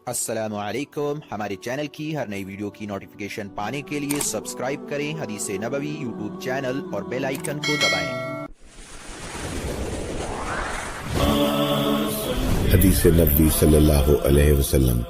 السلام علیکم، ہمارے چینل کی ہر نئی ویڈیو کی نوٹیفیکیشن پانے کے لیے سبسکرائب کریں حدیث نبوی یوٹیوب چینل اور بیل آئیکن کو دبائیں۔ حدیث نبوی صلی اللہ علیہ وسلم۔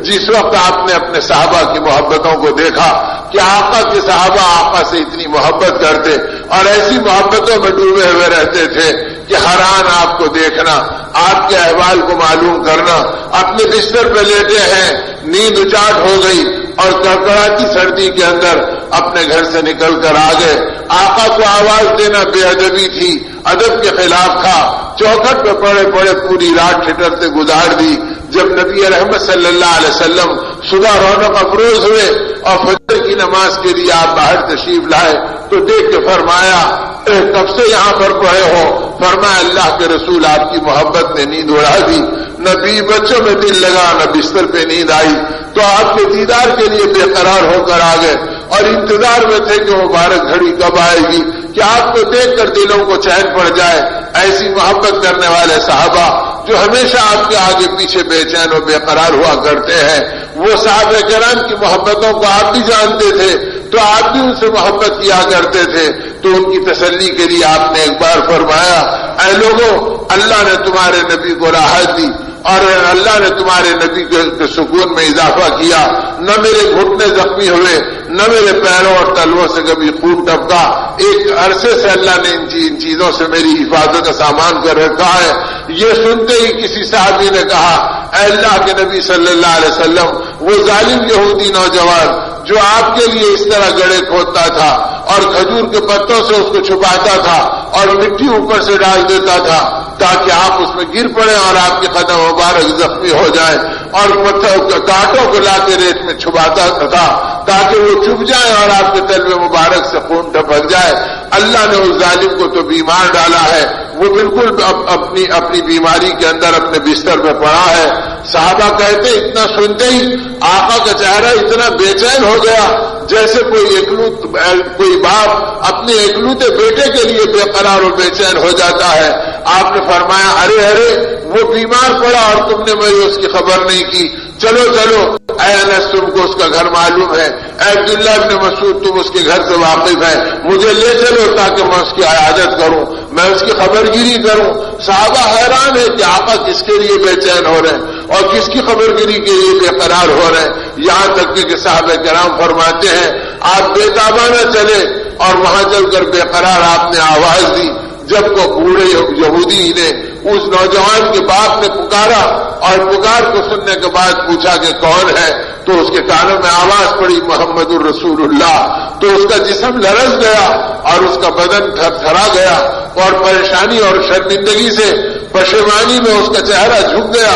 جس وقت آپ نے اپنے صحابہ کی محبتوں کو دیکھا کہ آقا کے صحابہ آقا سے اتنی محبت کرتے اور ایسی محبتوں میں ڈوبے ہوئے رہتے تھے کہ حیران آپ کو دیکھنا، آپ کے احوال کو معلوم کرنا، اپنے بستر پہ لیٹے ہیں، نیند اچاٹ ہو گئی اور کڑکڑاتی سردی کے اندر اپنے گھر سے نکل کر آ گئے۔ آقا کو آواز دینا بے ادبی تھی، ادب کے خلاف تھا۔ چوکھٹ پہ پڑے پڑے پوری رات ٹھٹرتے گزار دی۔ جب نبی رحمت صلی اللہ علیہ وسلم صبح رونق افروز ہوئے اور فجر کی نماز کے لیے آپ باہر تشریف لائے تو دیکھ کے فرمایا کب سے یہاں پر پڑے ہو؟ فرمایا اللہ کے رسول آپ کی محبت نے نیند اڑا دی، نہ بیوی بچوں میں دل لگا نہ بستر پہ نیند آئی، تو آپ کے دیدار کے لیے بے قرار ہو کر آ گئے اور انتظار میں تھے کہ مبارک گھڑی کب آئے گی کہ آپ کو دیکھ کر دلوں کو چین پڑ جائے۔ ایسی محبت کرنے والے صحابہ جو ہمیشہ آپ کے آگے پیچھے بے چین و بے قرار ہوا کرتے ہیں، وہ صحابہ کرام کی محبتوں کو آپ بھی جانتے تھے تو آپ بھی ان سے محبت کیا کرتے تھے، تو ان کی تسلی کے لیے آپ نے ایک بار فرمایا اے لوگوں، اللہ نے تمہارے نبی کو راحت دی اور اللہ نے تمہارے نبی کے سکون میں اضافہ کیا، نہ میرے گھٹنے زخمی ہوئے نہ میرے پیروں اور تلووں سے کبھی خون ٹپکا، ایک عرصے سے اللہ نے ان چیزوں سے میری حفاظت کا سامان کر رکھا ہے۔ یہ سنتے ہی کسی صحابی نے کہا اے اللہ کے نبی صلی اللہ علیہ وسلم، وہ ظالم یہودی نوجوان جو آپ کے لیے اس طرح گڑھے کھودتا تھا اور کھجور کے پتوں سے اس کو چھپاتا تھا اور مٹی اوپر سے ڈال دیتا تھا تاکہ آپ اس میں گر پڑیں اور آپ کے قدم مبارک زخمی ہو جائیں، اور کانٹوں کو لا کے ریت میں چھپاتا تھا تاکہ وہ چھپ جائیں اور آپ کے تلوے مبارک سے خون ٹپک جائے۔ اللہ نے اس ظالم کو تو بیمار ڈالا ہے، وہ بالکل اپنی بیماری کے اندر اپنے بستر میں پڑا ہے۔ صحابہ کہتے اتنا سنتے ہی آقا کا چہرہ اتنا بے چین ہو گیا جیسے کوئی باپ اپنے اکلوتے بیٹے کے لیے بے قرار و بے چین ہو جاتا ہے۔ آپ نے فرمایا ارے وہ بیمار پڑا اور تم نے مجھے اس کی خبر نہیں کی، چلو اے انس تم کو اس کا گھر معلوم ہے، اے عبداللہ ابن مسعود تم اس کے گھر سے واقف ہے، مجھے لے چلو تاکہ میں اس کی عیادت کروں، میں اس کی خبر گیری کروں۔ صحابہ حیران ہے کہ آقا کس کے لیے بے چین ہو رہے ہیں اور کس کی خبر گیری کے لیے بے قرار ہو رہے ہیں، یہاں تک کہ صحابہ کرام فرماتے ہیں آپ بے تابانہ چلے اور وہاں چل کر بے قرار آپ نے آواز دی۔ جب کو بوڑھے یہودی نے اس نوجوان کے باپ نے پکارا اور پکار کو سننے کے بعد پوچھا کہ کون ہے، تو اس کے کانوں میں آواز پڑی محمد الرسول اللہ، تو اس کا جسم لرز گیا اور اس کا بدن تھرتھرا گیا اور پریشانی اور شرمندگی سے پشیمانی میں اس کا چہرہ جھک گیا۔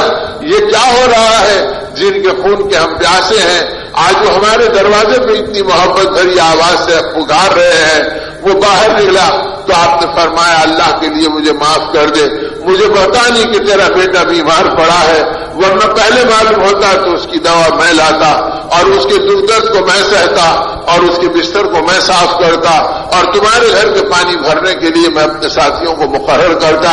یہ کیا ہو رہا ہے؟ جن کے خون کے ہم پیاسے ہیں آج وہ ہمارے دروازے پہ اتنی محبت بھری آواز سے پکار رہے ہیں۔ وہ باہر نکلا تو آپ نے فرمایا اللہ کے لیے مجھے معاف کر دے، مجھے پتا نہیں کہ تیرا بیٹا بیمار پڑا ہے، ورنہ پہلے معلوم ہوتا تو اس کی دوا میں لاتا اور اس کے دکھ درد کو میں سہتا اور اس کے بستر کو میں صاف کرتا اور تمہارے گھر کے پانی بھرنے کے لیے میں اپنے ساتھیوں کو مقرر کرتا۔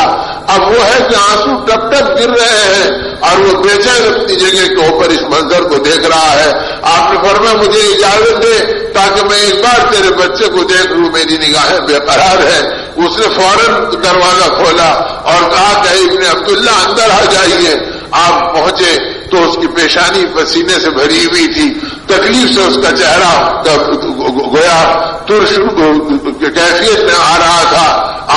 اب وہ ہے کہ آنسو ٹپ ٹپ گر رہے ہیں اور وہ بے چین اپنی جگہ کے اوپر اس منظر کو دیکھ رہا ہے۔ آپ نے فرمایا مجھے اجازت دے تاکہ میں ایک بار تیرے بچے کو دیکھ لوں، میری نگاہیں بے قرار ہے۔ اس نے فوراً دروازہ کھولا اور کہا کہ ابن عبداللہ اندر آ جائیے۔ آپ پہنچے تو اس کی پیشانی پسینے سے بھری ہوئی تھی، تکلیف سے اس کا چہرہ گویا ترش کیفیت میں آ رہا تھا۔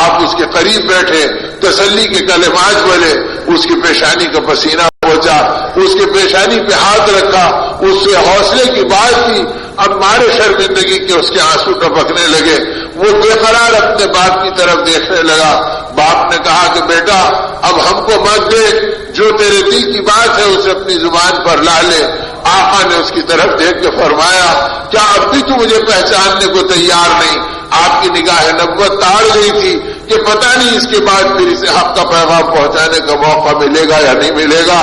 آپ اس کے قریب بیٹھے، تسلی کے کلمات بولے، اس کی پیشانی کا پسینہ پہنچا، اس کے پیشانی پہ ہاتھ رکھا، اس سے حوصلے کی بات کی۔ اب مارے شرمندگی کے اس کے آنسو ٹپکنے لگے، وہ بے قرار اپنے باپ کی طرف دیکھنے لگا۔ باپ نے کہا کہ بیٹا اب ہم کو مت دے، جو تیرے دل کی بات ہے اسے اپنی زبان پر لا لے۔ آقا نے اس کی طرف دیکھ کے فرمایا کیا اب بھی تو مجھے پہچاننے کو تیار نہیں؟ آپ کی نگاہ نبوت تاڑ گئی تھی کہ پتہ نہیں اس کے بعد پھر اسے حق کا پیغام پہنچانے کا موقع ملے گا یا نہیں ملے گا۔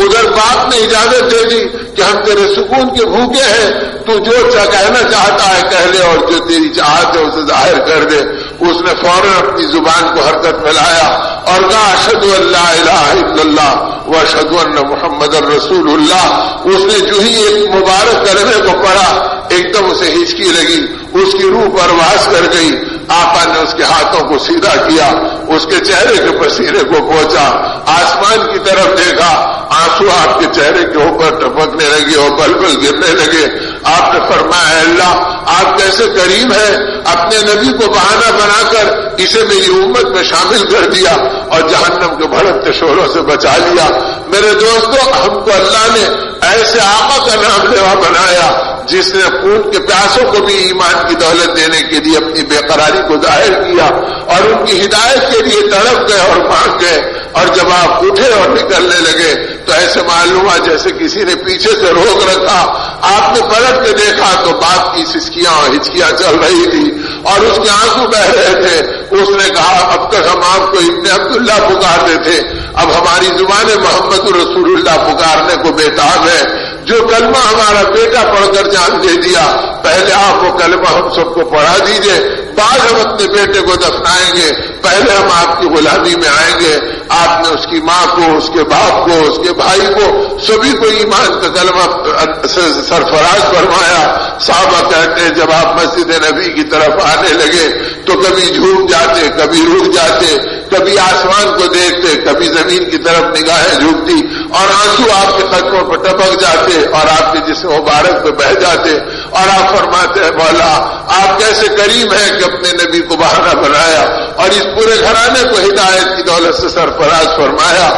ادھر باپ نے اجازت دے دی کہ ہم تیرے سکون کے بھوکے ہیں، تو جو کہنا چاہتا ہے کہہ لے اور جو تیری چاہت ہے اسے ظاہر کر دے۔ اس نے فوراً اپنی زبان کو حرکت میں لایا اور کہا اشہد ان لا الہ الا اللہ واشہد ان محمد رسول اللہ، اس نے جو ہی ایک مبارک کلمے کو پڑھا ایک دم اسے ہچکی لگی، اس کی روح پرواز کر گئی۔ آقا نے اس کے ہاتھوں کو سیدھا کیا، اس کے چہرے کے پسینے کو پہنچا، آسمان کی طرف دیکھا، آنسو آپ کے چہرے کے اوپر ٹپکنے لگے اور بل بل گرنے لگے۔ آپ نے فرمایا اے اللہ آپ کیسے کریم ہیں، اپنے نبی کو بہانہ بنا کر اسے میری امت میں شامل کر دیا اور جہنم کے بھڑکتے شعلوں سے بچا لیا۔ میرے دوستو، ہم کو اللہ نے ایسے آقا کا نام لیوا بنایا جس نے خون کے پیاسوں کو بھی ایمان کی دولت دینے کے لیے اپنی بے قراری کو ظاہر کیا اور ان کی ہدایت کے لیے تڑپ گئے اور مانگ گئے، اور جب آپ اٹھے اور نکلنے لگے تو ایسے معلوم ہوا جیسے کسی نے پیچھے سے روک رکھا۔ آپ نے پلٹ کے دیکھا تو باپ کی سسکیاں اور ہچکیاں چل رہی تھی اور اس کے آنسو بہ رہے تھے۔ اس نے کہا اب تک ہم آپ کو ابن عبداللہ پکارتے تھے، اب ہماری زبان محمد رسول اللہ پکارنے کو بےتاب ہے۔ جو کلمہ ہمارا بیٹا پڑھ کر جان دے دیا، پہلے آپ وہ کلمہ ہم سب کو پڑھا دیجئے، بعد ہم اپنے بیٹے کو دفنائیں گے، پہلے ہم آپ کی غلامی میں آئیں گے۔ آپ نے اس کی ماں کو، اس کے باپ کو، اس کے بھائی کو، سبھی کو ایمان کا کلمہ سرفراز فرمایا۔ صحابہ کہتے ہیں جب آپ مسجد نبی کی طرف آنے لگے تو کبھی جھوم جاتے، کبھی رک جاتے، کبھی آسمان کو دیکھتے، کبھی زمین کی طرف نگاہیں جھکتی اور آنسو آپ کے قدموں پر ٹپک جاتے اور آپ کے جسم مبارک پہ بہہ جاتے، اور آپ فرماتے ہیں مولا آپ کیسے کریم ہیں کہ اپنے نبی کو بہانہ بنایا اور اس پورے گھرانے کو ہدایت کی دولت سے سرفراز فرمایا۔